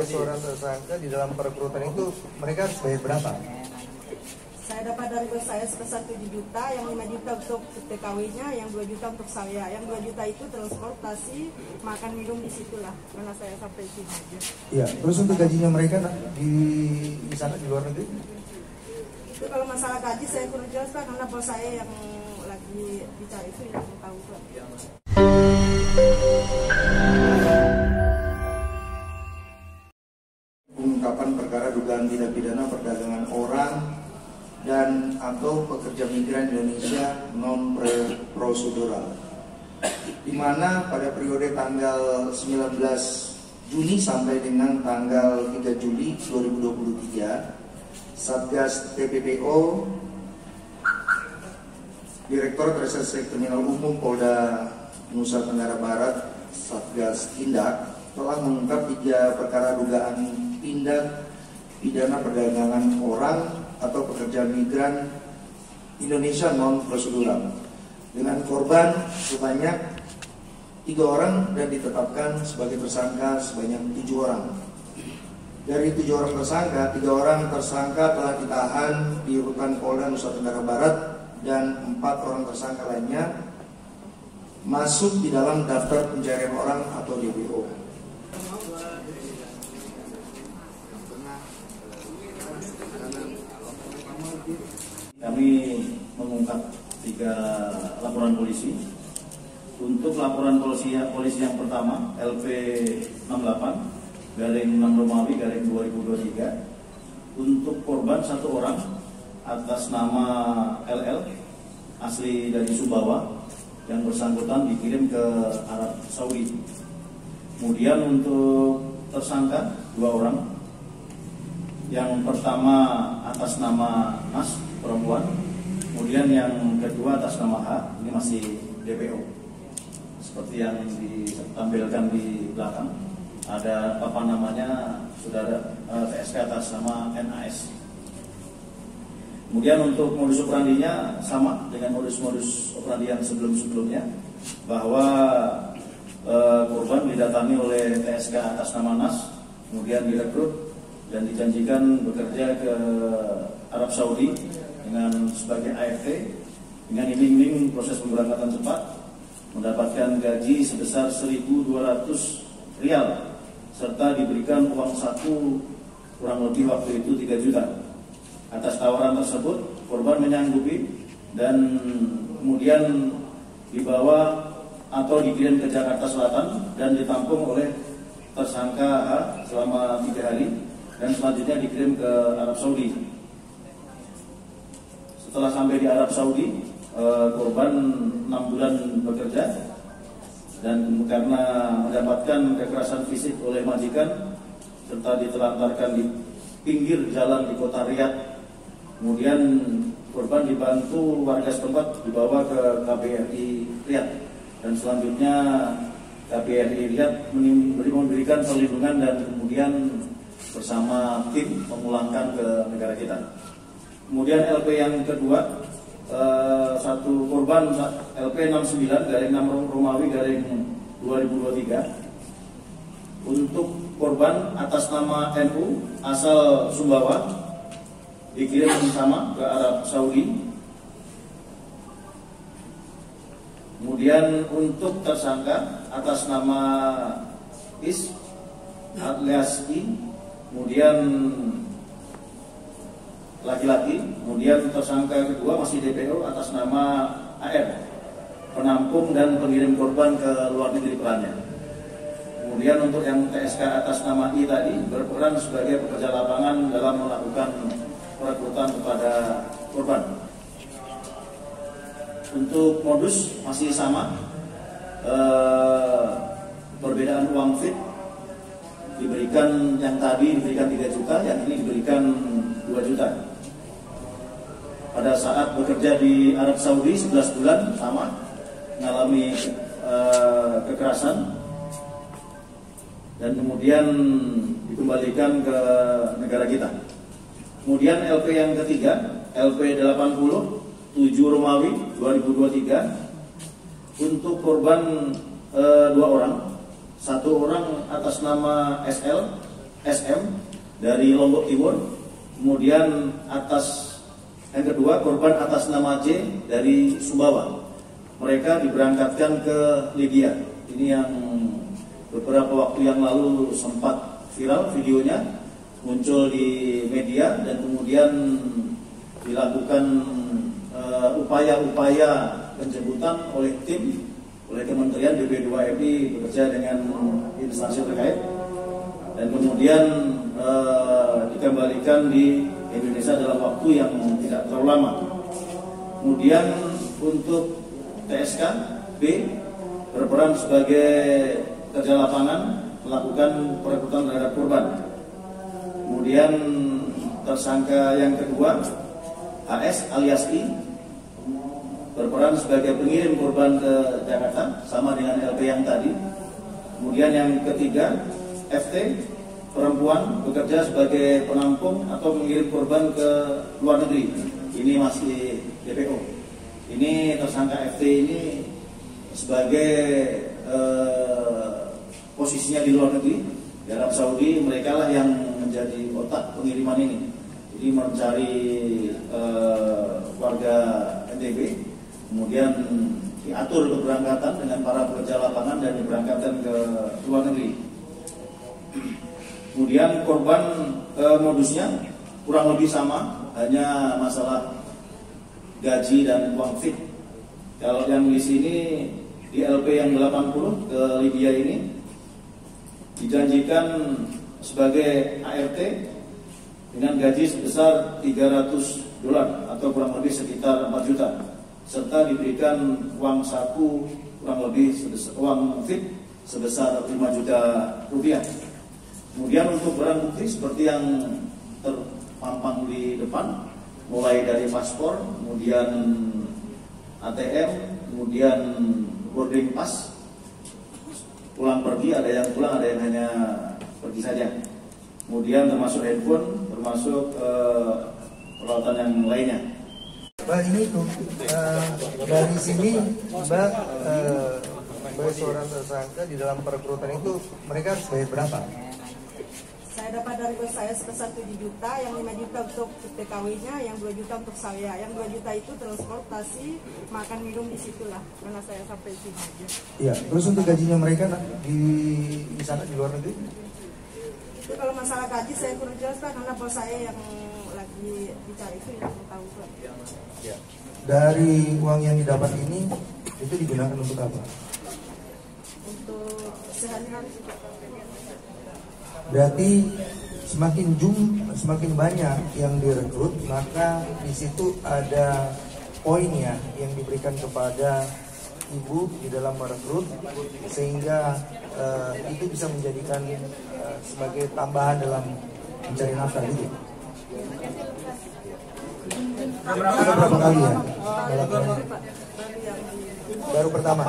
seorang tersangka di dalam perekrutan itu mereka harus bayar berapa? Saya dapat dari bos saya sebesar 7 juta, yang 5 juta untuk TKW-nya, yang 2 juta untuk saya. Yang 2 juta itu transportasi, makan minum di situlah, karena saya sampai sini aja. Iya, terus untuk gajinya mereka di sana di luar negeri? Itu kalau masalah gaji saya kurang jelas Pak, karena bos saya yang lagi bicara itu yang tahu Pak. Pengungkapan perkara dugaan tindak pidana perdagangan orang dan atau pekerja migran Indonesia non prosedural, di mana pada periode tanggal 19 Juni sampai dengan tanggal 3 Juli 2023, Satgas TPPO, Direktorat Reserse Kriminal Umum Polda Nusa Tenggara Barat, Satgas Tindak, telah mengungkap 3 perkara dugaan tindak pidana perdagangan orang atau pekerja migran Indonesia non prosedural dengan korban sebanyak 3 orang dan ditetapkan sebagai tersangka sebanyak 7 orang. Dari 7 orang tersangka, 3 orang tersangka telah ditahan di rutan Polda Nusa Tenggara Barat dan 4 orang tersangka lainnya masuk di dalam daftar pencarian orang atau DPO. Kami mengungkap 3 laporan polisi. Untuk laporan polisi yang pertama, LP68/6 Romawi/2023, untuk korban 1 orang atas nama LL, asli dari Sumbawa, yang bersangkutan dikirim ke Arab Saudi. Kemudian untuk tersangka 2 orang. Yang pertama atas nama Mas, perempuan. Kemudian yang kedua atas nama H, ini masih DPO. Seperti yang ditampilkan di belakang, ada apa namanya, saudara TSK atas nama NAS. Kemudian untuk modus operandinya sama dengan modus operandi yang sebelumnya, bahwa korban didatangi oleh TSK atas nama NAS, kemudian direkrut dan dijanjikan bekerja ke Arab Saudi dengan sebagai AFT dengan iming-iming proses pemberangkatan cepat, mendapatkan gaji sebesar 1.200 rial serta diberikan uang saku kurang lebih waktu itu 3 juta. Atas tawaran tersebut, korban menyanggupi dan kemudian dibawa atau dikirim ke Jakarta Selatan dan ditampung oleh tersangka H selama 3 hari dan selanjutnya dikirim ke Arab Saudi. Setelah sampai di Arab Saudi, korban 6 bulan bekerja dan karena mendapatkan kekerasan fisik oleh majikan serta ditelantarkan di pinggir jalan di kota Riyadh. Kemudian korban dibantu warga setempat dibawa ke KBRI Riyadh dan selanjutnya KBRI Riyadh memberikan perlindungan dan kemudian bersama tim memulangkan ke negara kita. Kemudian LP yang kedua, satu korban LP 69/6 Romawi/2023, untuk korban atas nama NU asal Sumbawa, dikirim sama ke Arab Saudi. Kemudian untuk tersangka atas nama Is alias I, kemudian laki-laki. Kemudian tersangka kedua masih DPO atas nama AR, penampung dan pengirim korban ke luar negeri perannya. Kemudian untuk yang TSK atas nama I tadi berperan sebagai pekerja lapangan dalam melakukan perekrutan kepada korban. Untuk modus masih sama, perbedaan uang fit diberikan, yang tadi diberikan 3 juta, yang ini diberikan 2 juta. Pada saat bekerja di Arab Saudi 11 bulan sama, mengalami kekerasan dan kemudian dikembalikan ke negara kita. Kemudian LP yang ketiga, LP 80/7 Romawi 2023, untuk korban 2 orang. 1 orang atas nama SL SM dari Lombok Timur. Kemudian yang kedua korban atas nama J dari Sumbawa. Mereka diberangkatkan ke Libya. Ini yang beberapa waktu yang lalu sempat viral videonya, muncul di media, dan kemudian dilakukan upaya-upaya penjemputan oleh Kementerian BP2MI bekerja dengan instansi terkait, dan kemudian dikembalikan di Indonesia dalam waktu yang tidak terlalu lama. Kemudian untuk TSK B berperan sebagai kerja lapangan melakukan perekrutan terhadap korban. Kemudian tersangka yang kedua AS alias I berperan sebagai pengirim korban ke Jakarta, sama dengan LP yang tadi. Kemudian yang ketiga FT perempuan bekerja sebagai penampung atau mengirim korban ke luar negeri. Ini masih DPO. Ini tersangka FT ini sebagai posisinya di luar negeri, di Arab Saudi. Mereka lah yang menjadi otak pengiriman ini. Jadi mencari warga NTB, kemudian diatur keberangkatan dengan para pekerja lapangan dan diberangkatkan ke luar negeri. Kemudian korban modusnya kurang lebih sama, hanya masalah gaji dan uang fit. Kalau yang di sini di LP yang 80 ke Libya ini dijanjikan sebagai ART dengan gaji sebesar $300 atau kurang lebih sekitar 4 juta, serta diberikan uang saku kurang lebih uang fit sebesar 5 juta rupiah. Kemudian untuk barang bukti seperti yang terpampang di depan, mulai dari paspor, kemudian ATM, kemudian boarding pass, pulang pergi, ada yang pulang, ada yang hanya pergi saja. Kemudian termasuk handphone, termasuk peralatan yang lainnya. Mbak, ini tuh dari sini Mbak sebagai seorang tersangka di dalam perekrutan itu mereka harus bayar berapa? Saya dapat dari bos saya sebesar 7 juta, yang 5 juta untuk TKW-nya, yang 2 juta untuk saya. Yang 2 juta itu transportasi, makan minum di situlah, karena saya sampai sini aja. Iya, terus untuk gajinya mereka di sana di luar negeri? Itu kalau masalah gaji saya kurang jelas Pak, karena bos saya yang lagi bicara itu yang tahu Pak. Ya. Dari uang yang didapat ini itu digunakan untuk apa? Untuk sehari-hari. Berarti semakin banyak yang direkrut, maka di situ ada poinnya yang diberikan kepada ibu di dalam merekrut, sehingga itu bisa menjadikan sebagai tambahan dalam mencari nafkah gitu. Sudah berapa kali ya? Baru pertama.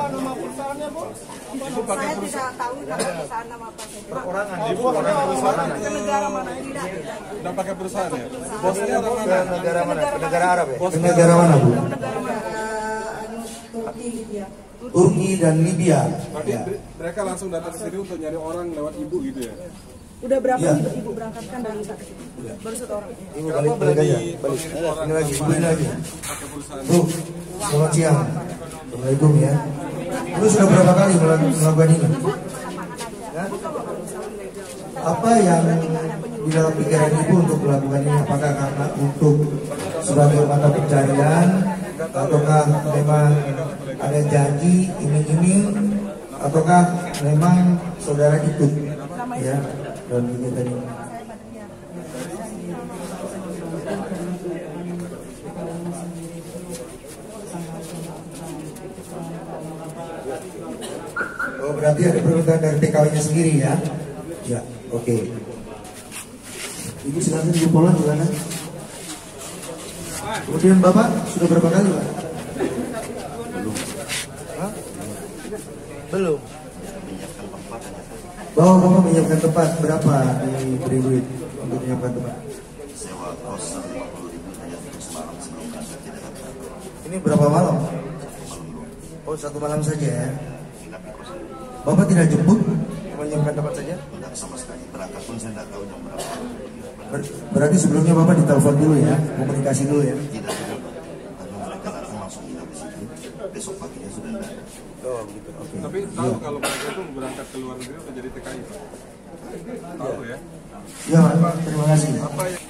Saya tidak tahu perusahaan nama apa. Perorangan, ibu orang perusahaan. Ke negara mana tidak? Udah pakai perusahaan ya? Bosnya orang Ke mana? negara mana? Ke negara Arab ya? Ke negara mana Bu? Negara mana? Turki Libya. Turki dan Libya. Berarti Ya. mereka langsung datang ke sini untuk nyari orang lewat ibu gitu ya? Udah berapa Ya. ibu berangkatkan dari sana? Baru 1 orang. Ibu balik aja. Balik. Ini lagi, ini lagi. Pakai perusahaan. Bu, selamat siang. Assalamualaikum ya. Lu sudah berapa kali melakukan ini? Ya? Apa yang di dalam pikiran ibu untuk melakukan ini? Apakah karena untuk sebagai mata pencarian, ataukah memang ada janji iming-iming, ataukah memang saudara ikut ya dalam ini tadi? Oh, berarti ada permintaan dari TKW-nya sendiri ya? Ya, oke. Ibu silakan Ibu Polan gimana? Kemudian Bapak sudah berapa kali Pak? Belum. Hah? Belum. Bahwa Bapak menyiapkan tempat berapa diberi duit untuk menyiapkan tempat? Sewa kos 50.000 hanya untuk semalam sebelum berangkat tidak ada. Ini berapa malam? Malam dulu Oh, 1 malam saja ya? inap di kos. Bapak tidak jemput menyiapkan tempat saja? Tidak sama sekali. Berangkat pun saya tidak tahu jam berapa. Berarti sebelumnya Bapak ditelepon dulu ya, komunikasi dulu ya? Tidak dulu, karena mereka datang langsung hidup di situ. Besok paginya sudah tidak ada. Oh gitu, oke. Tapi tahu kalau mereka itu berangkat ke luar negeri udah jadi TKI. Tahu ya. Ya Pak, terima kasih. Apa yang